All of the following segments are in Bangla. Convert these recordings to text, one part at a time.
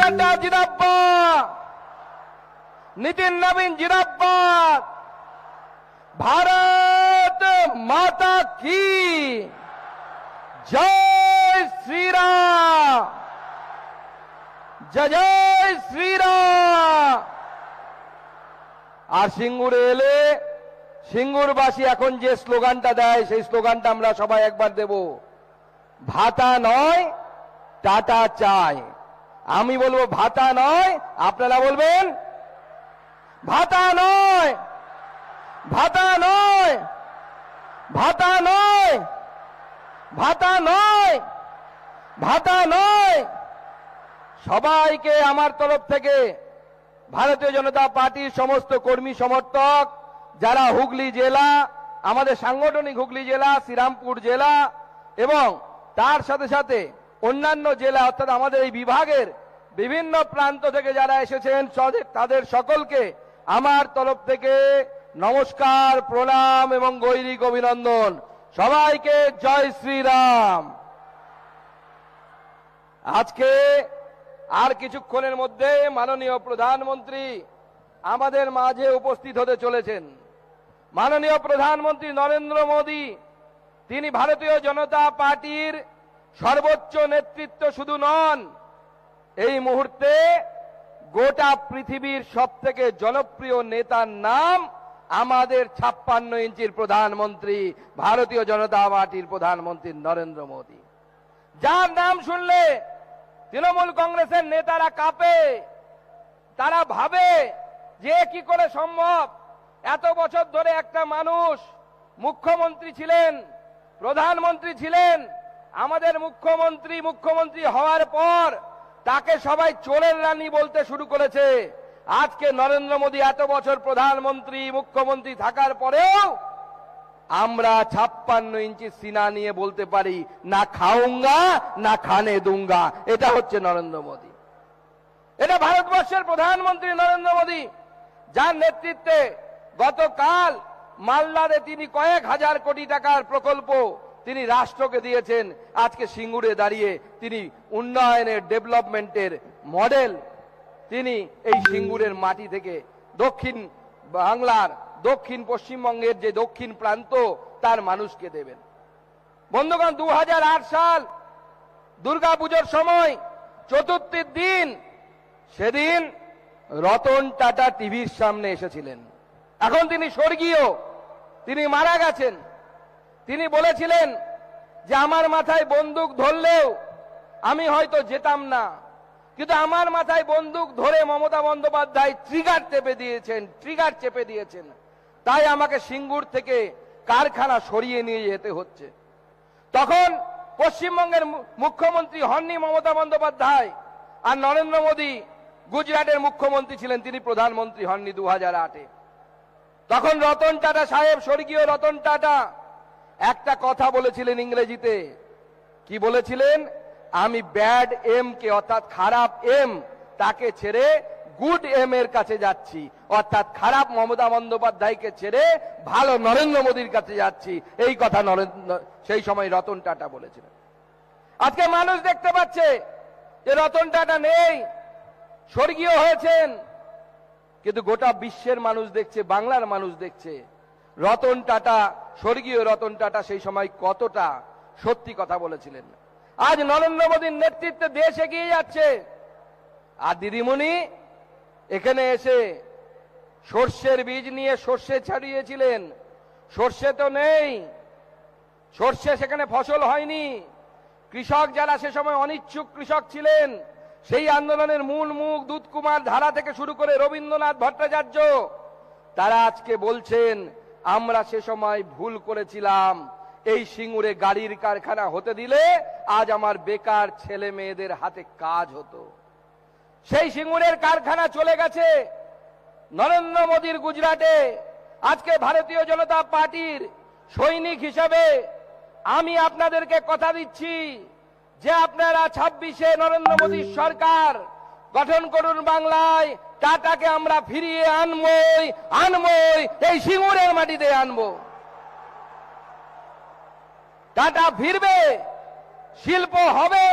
নাড্ডা জিন্দাবাদ, নীতিন নবীন জিন্দাবাদ, ভারত মাতা কি জয় শ্রীরাম, জয় জয় শ্রীরাম। আর সিঙ্গুরে এলে সিঙ্গুরবাসী এখন যে স্লোগানটা দেয় সেই স্লোগানটা আমরা সবাই একবার দেব, ভাতা নয় টাটা চাই। আমি বলবো ভাতা নয়, আপনারা বলবেন ভাতা নয়, ভাতা নয়, ভাতা নয়, ভাতা নয়, ভাতা নয়। সবাইকে আমার তরফ থেকে ভারতীয় জনতা পার্টির সমস্ত কর্মী সমর্থক যারা হুগলি জেলা, আমাদের সাংগঠনিক হুগলি জেলা, শ্রীরামপুর জেলা এবং তার সাথে সাথে অন্যান্য জেলা অর্থাৎ আমাদের এই বিভাগের বিভিন্ন প্রান্ত থেকে যারা এসেছেন তাদের সকলকে আমার তরফ থেকে নমস্কার, প্রণাম এবং গৈরিক অভিনন্দন। সবাইকে জয় শ্রীরাম। আজকে আর কিছুক্ষণের মধ্যে মাননীয় প্রধানমন্ত্রী আমাদের মাঝে উপস্থিত হতে চলেছেন। মাননীয় প্রধানমন্ত্রী নরেন্দ্র মোদী, তিনি ভারতীয় জনতা পার্টির সর্বোচ্চ নেতৃত্ব শুধু নন, এই মুহূর্তে গোটা পৃথিবীর সবথেকে জনপ্রিয় নেতার নাম আমাদের 56 ইঞ্চির প্রধানমন্ত্রী, ভারতীয় জনতা পার্টির প্রধানমন্ত্রী নরেন্দ্র মোদী, যার নাম শুনলে তৃণমূল কংগ্রেসের নেতারা কাঁপে। তারা ভাবে যে কি করে সম্ভব, এত বছর ধরে একটা মানুষ মুখ্যমন্ত্রী ছিলেন, প্রধানমন্ত্রী ছিলেন, আমাদের মুখ্যমন্ত্রী হওয়ার পর তাকে সবাই চোরের রানী বলতে শুরু করেছে। আজকে নরেন্দ্র মোদী এত বছর প্রধানমন্ত্রী মুখ্যমন্ত্রী থাকার পরেও আমরা 56 ইঞ্চি সিনা নিয়ে বলতে পারি, না খাউঙ্গা না খানে দুঙ্গা। এটা হচ্ছে নরেন্দ্র মোদী, এটা ভারতবর্ষের প্রধানমন্ত্রী নরেন্দ্র মোদী, যার নেতৃত্বে গতকাল মালদাতে তিনি কয়েক হাজার কোটি টাকার প্রকল্প তিনি রাষ্ট্রকে দিয়েছেন। আজকে সিঙ্গুরে দাঁড়িয়ে তিনি উন্নয়নের, ডেভেলপমেন্টের মডেল তিনি এই সিঙ্গুরের মাটি থেকে দক্ষিণ বাংলার, দক্ষিণ পশ্চিমবঙ্গের যে দক্ষিণ প্রান্ত তার মানুষকে দেবেন। বন্ধুগণ, 2008 সাল দুর্গাপুজোর সময় চতুর্থীর দিন, সেদিন রতন টাটা টিভির সামনে এসেছিলেন। এখন তিনি স্বর্গীয়, তিনি মারা গেছেন। তিনি বলেছিলেন যে আমার মাথায় বন্দুক ধরলেও আমি হয়তো যেতাম না, কিন্তু আমার মাথায় বন্দুক ধরে মমতা বন্দ্যোপাধ্যায় ট্রিগার চেপে দিয়েছেন, তাই আমাকে সিঙ্গুর থেকে কারখানা সরিয়ে নিয়ে যেতে হচ্ছে। তখন পশ্চিমবঙ্গের মুখ্যমন্ত্রী হননি মমতা বন্দ্যোপাধ্যায়, আর নরেন্দ্র মোদী গুজরাটের মুখ্যমন্ত্রী ছিলেন, তিনি প্রধানমন্ত্রী হননি 2008-এ। তখন রতন টাটা সাহেব, স্বর্গীয় রতন টাটা একটা কথা বলেছিলেন ইংরেজিতে। কি বলেছিলেন? আমি ব্যাড এম কে, অর্থাৎ খারাপ এম, তাকে ছেড়ে গুড এম এর কাছে যাচ্ছি, অর্থাৎ খারাপ মমতা বন্দ্যোপাধ্যায়কে ছেড়ে ভালো নরেন্দ্র মোদীর কাছে যাচ্ছি। এই কথা সেই সময় রতন টাটা বলেছিলেন। আজকে মানুষ দেখতে পাচ্ছে যে রতন টাটা নেই, স্বর্গীয় হয়েছেন, কিন্তু গোটা বিশ্বের মানুষ দেখছে, বাংলার মানুষ দেখছে রতন টাটা, স্বর্গীয় রতন টাটা সেই সময় কতটা সত্যি কথা বলেছিলেন। আজ নরেন্দ্র মোদীর নেতৃত্বে দেশ এগিয়ে যাচ্ছে। আর দিদিমণি এখানে এসে সর্ষের বীজ নিয়ে সর্ষে ছাড়িয়েছিলেন, সর্ষে তো নেই, সর্ষে সেখানে ফসল হয়নি। কৃষক যারা সে সময় অনিচ্ছুক কৃষক ছিলেন, সেই আন্দোলনের মূল মুখ দুধকুমার ধারা থেকে শুরু করে রবীন্দ্রনাথ ভট্টাচার্য, তারা আজকে বলছেন আমরা সে সময় ভুল করেছিলাম, এই সিঙ্গুরে গাড়ির কারখানা হতে দিলে আজ আমার বেকার ছেলে মেয়েদের হাতে কাজ হতো। সেই সিঙ্গুরের কারখানা চলে গেছে নরেন্দ্র মোদীর গুজরাটে। আজকে ভারতীয় জনতা পার্টির সৈনিক হিসেবে আমি আপনাদেরকে কথা দিচ্ছি যে আপনারা 26-এ নরেন্দ্র মোদীর সরকার গঠন করুন বাংলায়। টাটাকে আমরা ফিরিয়ে আনবই, এই সিঙ্গুরের মাটিতে আনবো। টাটা ফিরবে, শিল্প হবে,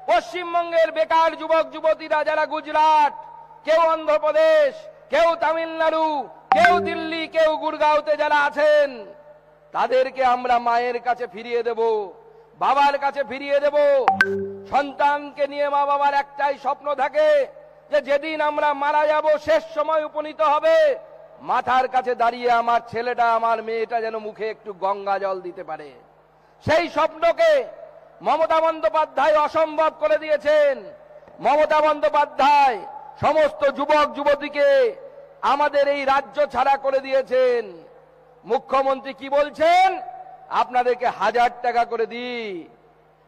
পশ্চিমবঙ্গের বেকার যুবক যুবতীরা যারা গুজরাট, কেউ অন্ধ্রপ্রদেশ, কেউ তামিলনাড়ু, কেউ দিল্লি, কেউ গুরগাঁওতে যারা আছেন, তাদেরকে আমরা মায়ের কাছে ফিরিয়ে দেব, বাবার কাছে ফিরিয়ে দেব। সন্তানকে নিয়ে মা বাবার একটাই স্বপ্ন থাকে যে যেদিন আমরা মারা যাব, শেষ সময় উপনীত হবে, মাথার কাছে দাঁড়িয়ে আমার ছেলেটা, আমার মেয়েটা যেন মুখে একটু গঙ্গা জল দিতে পারে। সেই স্বপ্নকে মমতা বন্দ্যোপাধ্যায় অসম্ভব করে দিয়েছেন। মমতা বন্দ্যোপাধ্যায় সমস্ত যুবক যুবতীকে আমাদের এই রাজ্য ছাড়া করে দিয়েছেন। মুখ্যমন্ত্রী কি বলছেন? আপনাদেরকে 1000 টাকা করে দিই,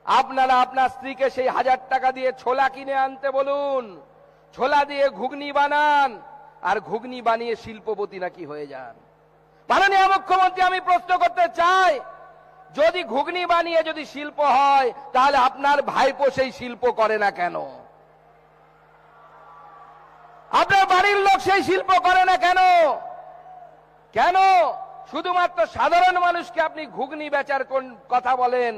আপনারা আপনার স্ত্রীকে সেই 1000 টাকা দিয়ে ছোলা কিনে আনতে বলুন, ছোলা দিয়ে ঘুগনি বানান, আর ঘুগনি বানিয়ে শিল্পপতি নাকি হয়ে যান। মাননীয় মুখ্যমন্ত্রী, আমি প্রশ্ন করতে চাই, যদি ঘুগনি বানিয়ে যদি শিল্প হয়, তাহলে আপনার ভাইপো সেই শিল্প করে না কেন? আপনার বাড়ির লোক সেই শিল্প করে না কেন? কেন শুধুমাত্র সাধারণ মানুষকে আপনি ঘুগনি বেচার কথা বলেন?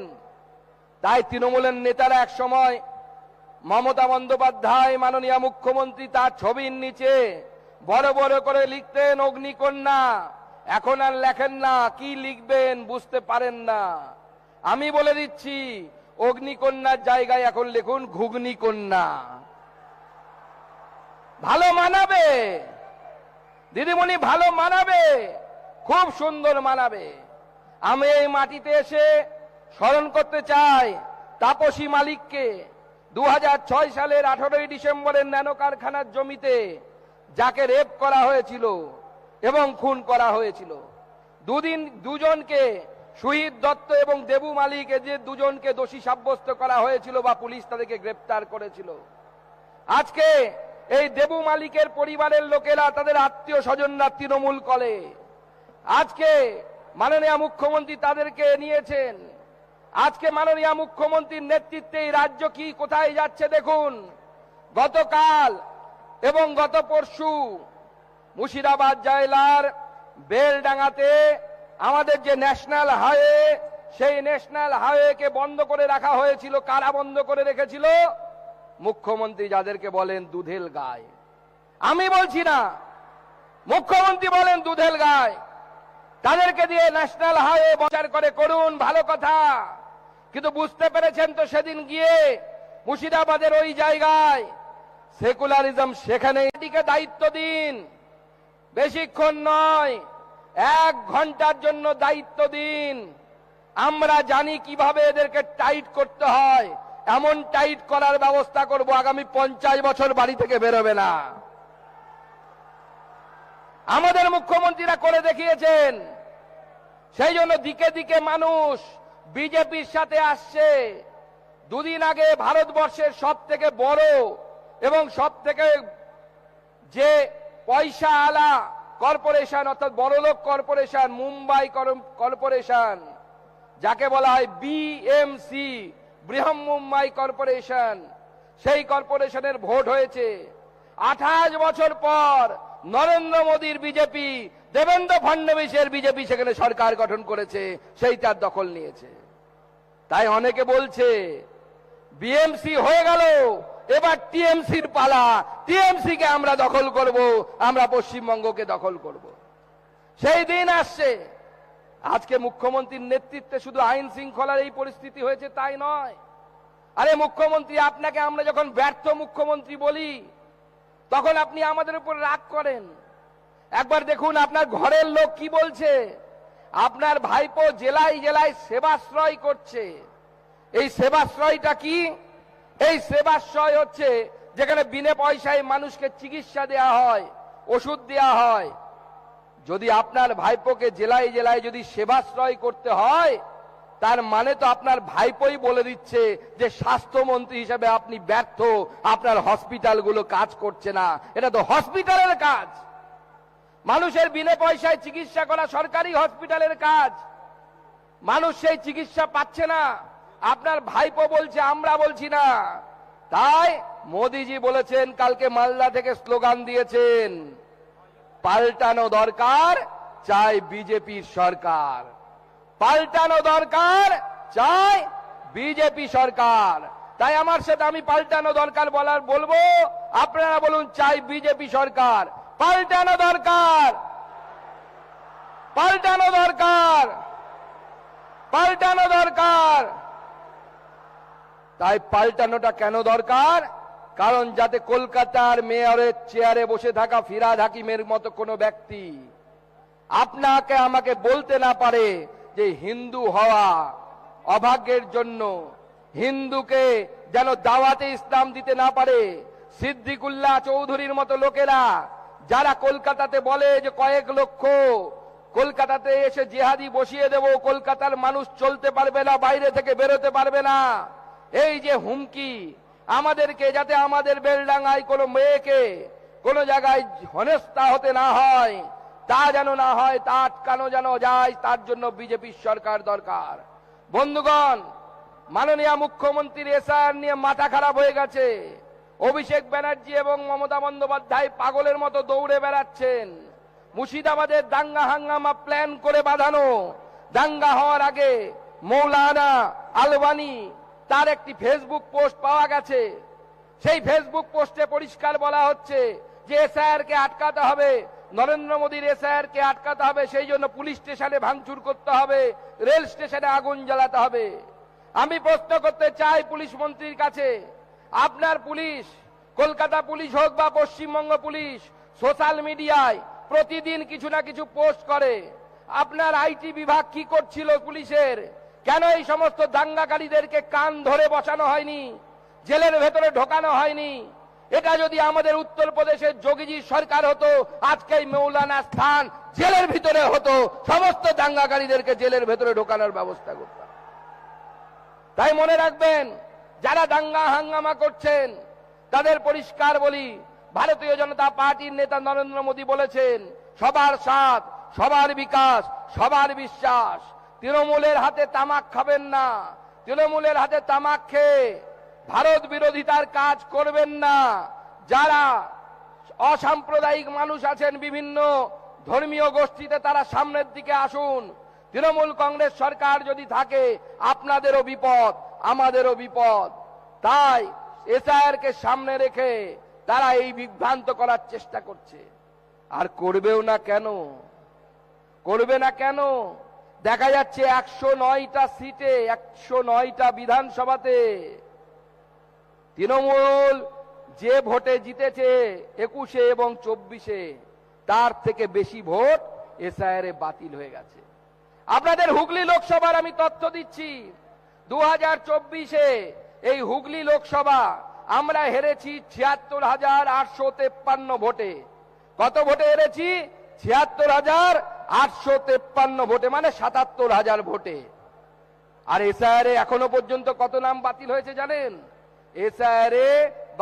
তাই তৃণমূলের নেতারা এক সময় মমতা বন্দ্যোপাধ্যায় মাননীয় মুখ্যমন্ত্রী তার ছবির নিচে বড় বড় করে লিখতেন অগ্নিকন্যা। এখন আর লেখেন না, কি লিখবেন বুঝতে পারেন না। আমি বলে দিচ্ছি, অগ্নিকন্যার জায়গায় এখন লিখুন ঘুগনি কন্যা। ভালো মানাবে দিদিমণি, ভালো মানাবে, খুব সুন্দর মানাবে। আমি এই মাটিতে এসে স্মরণ করতে চাই তাপসী মালিককে। 2006 সালের 18ই ডিসেম্বরের ন্যানো কারখানার জমিতে যাকে রেপ করা হয়েছিল এবং খুন করা হয়েছিল, দুজনকে শহীদ দত্ত এবং দেবু মালিক, যে দুজনকে দোষী সাব্যস্ত করা হয়েছিল বা পুলিশ তাদেরকে গ্রেপ্তার করেছিল। আজকে এই দেবু মালিকের পরিবারের লোকেরা, তাদের আত্মীয় স্বজনরা তৃণমূল করে। আজকে মাননীয় মুখ্যমন্ত্রী তাদেরকে নিয়েছেন। আজকে মাননীয় মুখ্যমন্ত্রীর নেতৃত্বে এই রাজ্য কি কোথায় যাচ্ছে দেখুন। গতকাল এবং গত পরশু মুর্শিদাবাদ জেলার বেলডাঙ্গাতে আমাদের যে ন্যাশনাল হাইওয়ে, সেই ন্যাশনাল হাইওয়েকে বন্ধ করে রাখা হয়েছিল। কারা বন্ধ করে রেখেছিল? মুখ্যমন্ত্রী, যাদেরকে বলেন দুধেল গায়। আমি বলছি না, মুখ্যমন্ত্রী বলেন দুধেল গায়। তাদেরকে দিয়ে ন্যাশনাল হাইওয়ে বন্ধ করে করুন, ভালো কথা। কিন্তু বুঝতে পেরেছেন তো সেদিন গিয়ে মুর্শিদাবাদের ওই জায়গায় সেকুলারিজম, সেখানে এদিকে দায়িত্ব দিন, বেশিক্ষণ নয়, 1 ঘন্টার জন্য দায়িত্ব দিন। আমরা জানি কিভাবে এদেরকে টাইট করতে হয়, এমন টাইট করার ব্যবস্থা করব, আগামী 50 বছর বাড়ি থেকে বেরোবে না। আমাদের মুখ্যমন্ত্রীরা করে দেখিয়েছেন। সেই জন্য দিকে দিকে মানুষ বিজেপির সাথে আসছে। দুদিন আগে ভারতবর্ষের সব থেকে বড় এবং সব থেকে যে পয়সা আলা কর্পোরেশন, অর্থাৎ বড়লোক কর্পোরেশন, মুম্বাই কর্পোরেশন, যাকে বলা হয় বিএমসি, বৃহৎ মুম্বাই কর্পোরেশন, সেই কর্পোরেশনের ভোট হয়েছে। 28 বছর পর নরেন্দ্র মোদীর বিজেপি, দেবেন্দ্র ফডনবিসের বিজেপি সেখানে সরকার গঠন করেছে, সেইটার দখল নিয়েছে। তাই অনেকে বলছে বিএমসি হয়ে গেল, এবার টিএমসির পালা, টিএমসি কে আমরা দখল করব, আমরা পশ্চিমবঙ্গকে দখল করব। সেই দিন আসছে। আজকে মুখ্যমন্ত্রীর নেতৃত্বে শুধু আইন শৃঙ্খলার এই পরিস্থিতি হয়েছে তাই নয়। আরে মুখ্যমন্ত্রী, আপনাকে আমরা যখন ব্যর্থ মুখ্যমন্ত্রী বলি, তখন আপনি আমাদের উপর রাগ করেন। একবার দেখুন আপনার ঘরের লোক কি বলছে। আপনার ভাইপো জেলায় জেলায় সেবাশ্রয় করছে। এই সেবাশ্রয়টা কি? এই সেবাশ্রয় হচ্ছে যেখানে বিনা পয়সায় মানুষকে চিকিৎসা দেয়া হয়, ওষুধ দেয়া হয়। যদি আপনার ভাইপোকে জেলায় জেলায় যদি সেবাশ্রয় করতে হয়, তার মানে তো আপনার ভাইপোই বলে দিচ্ছে যে স্বাস্থ্যমন্ত্রী হিসেবে আপনি ব্যর্থ, আপনার হসপিটালগুলো কাজ করছে না। এটা তো হসপিটালের কাজ। মানুষের বিনা পয়সায় চিকিৎসা করা সরকারি হসপিটালের কাজ। মানুষ সেই চিকিৎসা পাচ্ছে না, আপনার ভাইপো বলছে, আমরা বলছি না। তাই মোদিজি বলেছেন, কালকে মালদা থেকে স্লোগান দিয়েছেন, পাল্টানো দরকার, চাই বিজেপির সরকার। পাল্টানো দরকার, চাই বিজেপি সরকার। তাই আমার সাথে আমি পাল্টানো দরকার বলবো, আপনারা বলুন চাই বিজেপি সরকার। পাল্টানো দরকার, পাল্টানো দরকার, পাল্টানো দরকার। তাই পাল্টানোটা কেন দরকার? কারণ যাতে কলকাতার মেয়রের চেয়ারে বসে থাকা ফিরহাদ হাকিমের মতো কোনো ব্যক্তি আপনাকে আমাকে বলতে না পারে যে হিন্দু হওয়া অভাগ্যের জন্য, হিন্দুকে যেন দাওয়াতে ইসলাম দিতে না পারে। সিদ্দিকুল্লাহ চৌধুরীর মতো লোকেরা যারা কলকাতাতে বলে যে কয়েক লক্ষ কলকাতাতে এসে জিহাদি বসিয়ে দেব, কলকাতার মানুষ চলতে পারবে না, বাইরে থেকে বেরোতে পারবে না, এই যে হুমকি আমাদেরকে, যাতে আমাদের বেলডাঙ্গায় কোনো মেয়েকে কোনো জায়গায় হেনস্থা হতে না হয়, তা যেন না হয়, তা আটকানো যেন যায়, তার জন্য বিজেপির সরকার দরকার। বন্ধুগণ, মাননীয় মুখ্যমন্ত্রীর এসআর নিয়ে মাথা খারাপ হয়ে গেছে। অভিষেক ব্যানার্জি এবং মমতা বন্দ্যোপাধ্যায় পাগলের মতো দৌড়ে বেড়াচ্ছেন। মুর্শিদাবাদের দাঙ্গা হাঙ্গামা প্ল্যান করে বাঁধানো, দাঙ্গা হওয়ার আগে মৌলানা আলবানি তার একটি ফেসবুক পোস্ট পাওয়া গেছে। সেই ফেসবুক পোস্টে পরিষ্কার বলা হচ্ছে যে এসআইআর কে আটকাতে হবে, নরেন্দ্র মোদীর এসআইআর কে আটকাতে হবে, সেই জন্য পুলিশ স্টেশনে ভাঙচুর করতে হবে, রেল স্টেশনে আগুন জ্বালাতে হবে। আমি প্রশ্ন করতে চাই পুলিশ মন্ত্রীর কাছে, আপনার পুলিশ, কলকাতা পুলিশ হোক বা পশ্চিমবঙ্গ পুলিশ, সোশ্যাল মিডিয়ায় প্রতিদিন কিছু না কিছু পোস্ট করে। আপনার আইটি বিভাগ কি করছিল পুলিশের? কেন এই সমস্ত দাঙ্গাকারীদেরকে কান ধরে বসানো হয়নি, জেলের ভেতরে ঢোকানো হয়নি? এটা যদি আমাদের উত্তরপ্রদেশের যোগীজির সরকার হতো, আজকে মৌলানা স্থান জেলের ভিতরে হতো, সমস্ত দাঙ্গাকারীদেরকে জেলের ভেতরে ঢোকানোর ব্যবস্থা করতাম। তাই মনে রাখবেন, যারা দাঙ্গা হাঙ্গামা করছেন তাদের পরিষ্কার বলি, ভারতীয় জনতা পার্টির নেতা নরেন্দ্র মোদী বলেছেন সবার সাথ, সবার বিকাশ, সবার বিশ্বাস। তৃণমূলের হাতে তামাক খাবেন না, তৃণমূলের হাতে তামাক খেয়ে ভারত বিরোধিতার কাজ করবেন না। যারা অসাম্প্রদায়িক মানুষ আছেন বিভিন্ন ধর্মীয় গোষ্ঠীতে, তারা সামনের দিকে আসুন। তৃণমূল কংগ্রেস সরকার যদি থাকে আপনাদেরও বিপদ, আমাদেরও বিপদ। তাই এসআইআর কে সামনে রেখে তারা এই বিভ্রান্ত করার চেষ্টা করছে। আর করবেও না কেন? করবে না কেন? দেখা যাচ্ছে 109টা সিটে, 109টা বিধানসভাতে তৃণমূল যে ভোটে জিতেছে 21 এবং 24-এ, তার থেকে বেশি ভোট এসআইআর এ বাতিল হয়ে গেছে। আপনাদের হুগলি লোকসভার আমি তথ্য দিচ্ছি, 2024-এ এই হুগলি লোকসভা আমরা হেরেছি 76,853 ভোটে। কত ভোটে হেরেছি? 76,853 ভোটে, মানে 77,000 ভোটে। আর এসআইআর এ এখনো পর্যন্ত কত নাম বাতিল হয়েছে জানেন? এসআইআর এ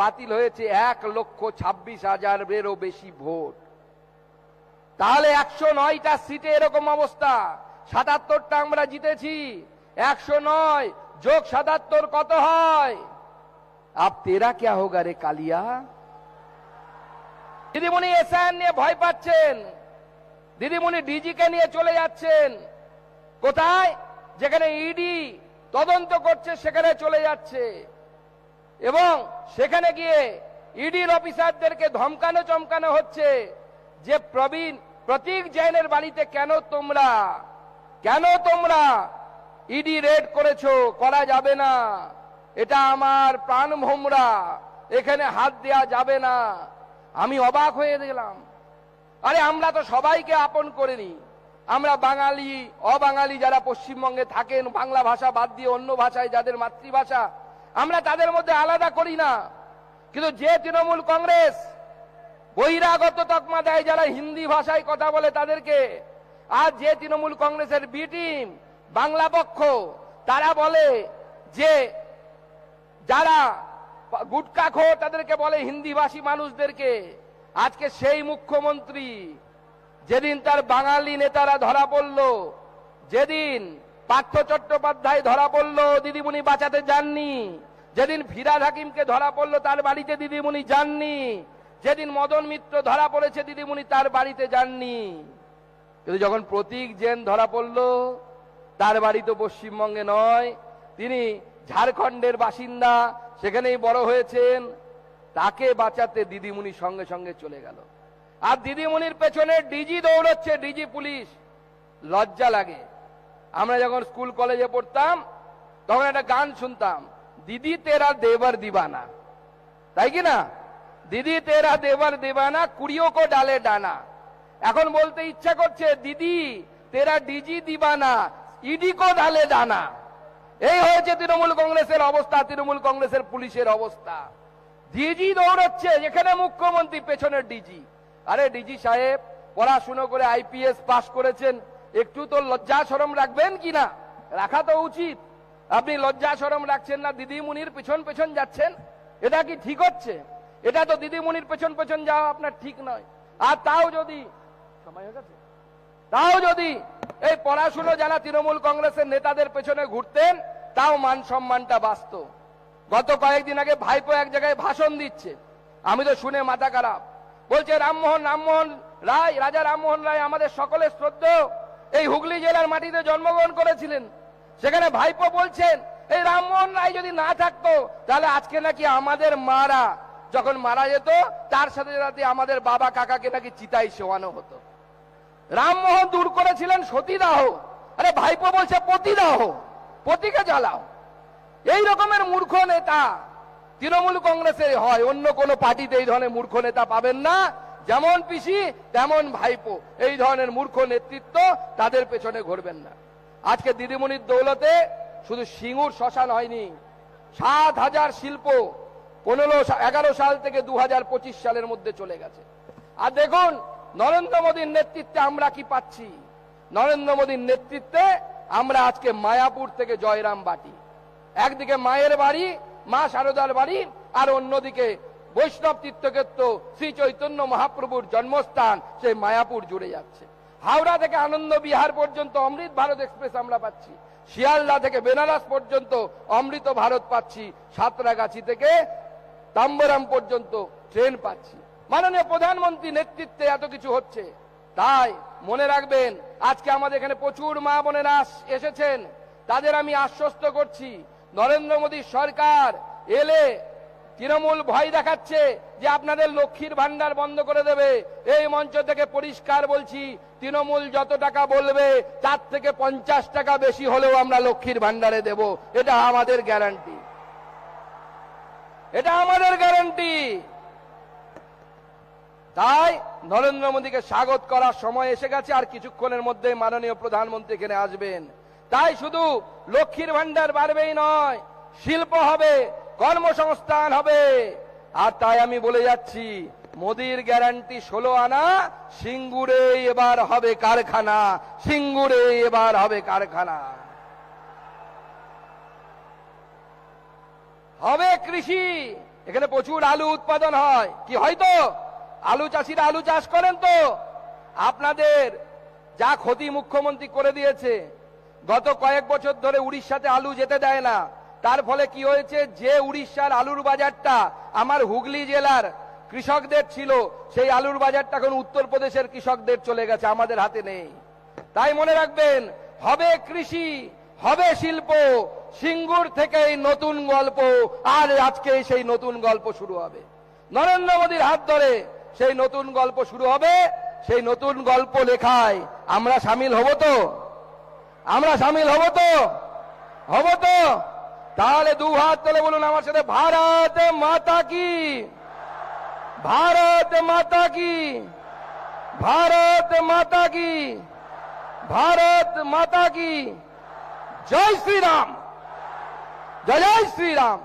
বাতিল হয়েছে 1,26,000-এরও বেশি ভোট। তাহলে 109টা সিটে এরকম অবস্থা, 77টা আমরা জিতেছি। 109 যোগ 77 কত হয়? আব তেরা ক্যা হোগা রে কালিয়া? দিদিমণি এসআইআর নিয়ে ভয় পাচ্ছেন, দিদিমণি ডিজিকে নিয়ে চলে যাচ্ছেন। কোথায়? যেখানে ইডি তদন্ত করছে সেখানে চলে যাচ্ছে, এবং সেখানে গিয়ে ইডির অফিসারদেরকে ধমকানো চমকানো হচ্ছে যে প্রতীক জৈনের বাড়িতে কেন তোমরা ইডি রেড করেছো? করা যাবে না, এটা আমার প্রাণভোমরা, এখানে হাত দেয়া যাবে না। আমি অবাক হয়ে গেলাম। আরে আমরা তো সবাইকে আপন করিনি, আমরা বাঙালি অবাঙালি যারা পশ্চিমবঙ্গে থাকেন, বাংলা ভাষা বাদ দিয়ে অন্য ভাষায় যাদের মাতৃভাষা, আমরা তাদের মধ্যে আলাদা করি না। কিন্তু যে তৃণমূল কংগ্রেস বহিরাগত তকমা দেয় যারা হিন্দি ভাষায় কথা বলে তাদেরকে, আর যে তৃণমূল কংগ্রেসের বি টিম বাংলা পক্ষ, তারা বলে যে যারা গুটকাখোর তাদেরকে বলে হিন্দিভাষী মানুষদেরকে। আজকে সেই মুখ্যমন্ত্রী যেদিন তার বাঙালি নেতারা ধরা পড়ল, যেদিন পার্থ চট্টোপাধ্যায় ধরা পড়ল, দিদিমণি বাঁচাতে যাননি। যেদিন ফিরহাদ হাকিমকে ধরা পড়ল তার বাড়িতে দিদিমণি যাননি। যেদিন মদন মিত্র ধরা পড়েছে দিদিমণি তার বাড়িতে যাননি। কিন্তু যখন প্রতীক জৈন ধরা পড়ল, তার বাড়ি তো পশ্চিমবঙ্গে নয়, তিনি ঝাড়খণ্ডের বাসিন্দা, সেখানেই বড় হয়েছেন, তাকে বাঁচাতে দিদিমণি সঙ্গে সঙ্গে চলে গেল। আর দিদিমণির পেছনে ডিজি দৌড়চ্ছে, ডিজি পুলিশ। লজ্জা লাগে। আমরা যখন স্কুল কলেজে পড়তাম তখন একটা গান শুনতাম, দিদি তেরা দেवर दीवाना, তাই কি না? দিদি তেরা দেवर दीवाना, কুড়িও কো ডালে ডানা। এখন বলতে ইচ্ছা করছে, দিদি তেরা ডিজি দিবানা, ইডি কো ডালে ডানা। এই হয়েছে তৃণমূল কংগ্রেসের অবস্থা, তৃণমূল কংগ্রেসের পুলিশের অবস্থা। ডিজি দৌড়চ্ছে, যেখানে মুখ্যমন্ত্রী পেছনের ডিজি। আরে ডিজি সাহেব, পড়াশুনো করে আইপিএস পাস করেছেন, একটু তো লজ্জা শরম রাখবেন কিনা? রাখা তো উচিত। আপনি লজ্জা শরম রাখছেন না, দিদিমণির পেছন পেছন যাচ্ছেন। এটা কি ঠিক হচ্ছে? এটা তো দিদিমণির পেছন পেছন যাওয়া আপনার ঠিক নয়। আর তাও যদি সময় হয়ে গেছে, তাও যদি এই পড়াশুনো যারা তৃণমূল কংগ্রেসের নেতাদের পেছনে ঘুরতেন, তাও মান সম্মানটা বাঁচত। গত কয়েকদিন আগে ভাইপো এক জায়গায় ভাষণ দিচ্ছে, আমি তো শুনে মাথা খারাপ। বলছে রামমোহন রায়, রাজা রামমোহন রায় আমাদের সকলের শ্রদ্ধেয়, এই হুগলি জেলার মাটিতে জন্মগ্রহণ করেছিলেন। সেখানে ভাইপো বলছেন, এই রামমোহন রায় যদি না থাকতো তাহলে আজকে নাকি আমাদের মারা যখন মারা যেত, তার সাথে সাথে আমাদের বাবা কাকাকে নাকি চিতায় শোয়ানো হতো। রামমোহন দূর করেছিলেন সতীদাহ, আরে ভাইপো বলছে পতিদাহ, পতিকে জ্বালাও। এই রকমের মূর্খ নেতা তৃণমূল কংগ্রেসের হয়, অন্য কোন পার্টিতে এই ধরনের মূর্খ নেতা পাবেন না। যেমন পিসি তেমন ভাইপো, এই ধরনের মূর্খ নেতৃত্ব, তাদের পেছনে ঘুরবেন না। আজকে দিদিমণির দৌলতে শুধু সিঙ্গুর শ্মশান হয়নি, 7,000 শিল্প 11 সাল থেকে 2025 সালের মধ্যে চলে গেছে। আর দেখুন নরেন্দ্র মোদীর নেতৃত্বে আমরা কি পাচ্ছি। নরেন্দ্র মোদীর নেতৃত্বে আমরা আজকে মায়াপুর থেকে জয়রাম বাটি, একদিকে মায়ের বাড়ি, মা শারদার বাড়ি, আর অন্যদিকে বৈষ্ণব তীর্থক্ষেত্র শ্রী চৈতন্য মহাপ্রভুর জন্মস্থান, সেই মায়াপুর জুড়ে যাচ্ছে। হাওড়া থেকে আনন্দ বিহার পর্যন্ত অমৃত ভারত এক্সপ্রেস আমরা পাচ্ছি, শিয়ালদা থেকে বেনারস পর্যন্ত অমৃত ভারত পাচ্ছি, সাঁতরাগাছি থেকে তাম্বরাম পর্যন্ত ট্রেন পাচ্ছি। মাননীয় প্রধানমন্ত্রী নেতৃত্বে এত কিছু হচ্ছে। তাই মনে রাখবেন, আজকে আমাদের এখানে প্রচুর মা বোনেরা এসেছেন, তাদের আমি আশ্বস্ত করছি, নরেন্দ্র মোদী সরকার এলে তৃণমূল ভয় দেখাচ্ছে যে আপনাদের লক্ষ্মীর ভান্ডার বন্ধ করে দেবে। এই মঞ্চ থেকে পরিষ্কার বলছি, তৃণমূল যত টাকা বলবে তার থেকে 50 টাকা বেশি হলেও আমরা লক্ষ্মীর ভান্ডারে দেব। এটা আমাদের গ্যারান্টি, এটা আমাদের গ্যারান্টি। তাই নরেন্দ্র মোদীকে স্বাগত করার সময় এসে গেছে, আর কিছুক্ষণের মধ্যে মাননীয় প্রধানমন্ত্রী এখানে আসবেন। তাই শুধু লক্ষ্মীর ভান্ডার বাড়বেই নয়, শিল্প হবে, কর্মসংস্থান হবে। আর তাই আমি বলে যাচ্ছি, মোদীর গ্যারান্টি 16 আনা, সিঙ্গুরে এবার হবে কারখানা, সিঙ্গুরে এবার হবে কারখানা। হবে কৃষি, এখানে প্রচুর আলু উৎপাদন হয়। কি হয়তো আলু চাষিরা আলু চাষ করেন তো? আপনাদের যা ক্ষতি মুখ্যমন্ত্রী করে দিয়েছে, গত কয়েক বছর ধরে উড়িষ্যাতে আলু যেতে দেয় না। তার ফলে কি হয়েছে, যে উড়িষ্যার আলুর বাজারটা আমার হুগলি জেলার কৃষকদের ছিল, সেই আলুর বাজারটা এখন উত্তরপ্রদেশের কৃষকদের চলে গেছে, আমাদের হাতে নেই। তাই মনে রাখবেন, হবে কৃষি, হবে শিল্প, সিঙ্গুর থেকেই নতুন গল্প। আর আজকে সেই নতুন গল্প শুরু হবে, নরেন্দ্র মোদীর হাত ধরে সেই নতুন গল্প শুরু হবে। সেই নতুন গল্প লেখায় আমরা সামিল হব তো? আমরা সামিল হব তো? হব তো? তাহলে 2 হাত তুলে বলুন আমার সাথে, ভারত মাতা কি, ভারত মাতা কি, ভারত মাতা কি, ভারত মাতা কি। জয় শ্রীরাম, জয় জয় শ্রীরাম।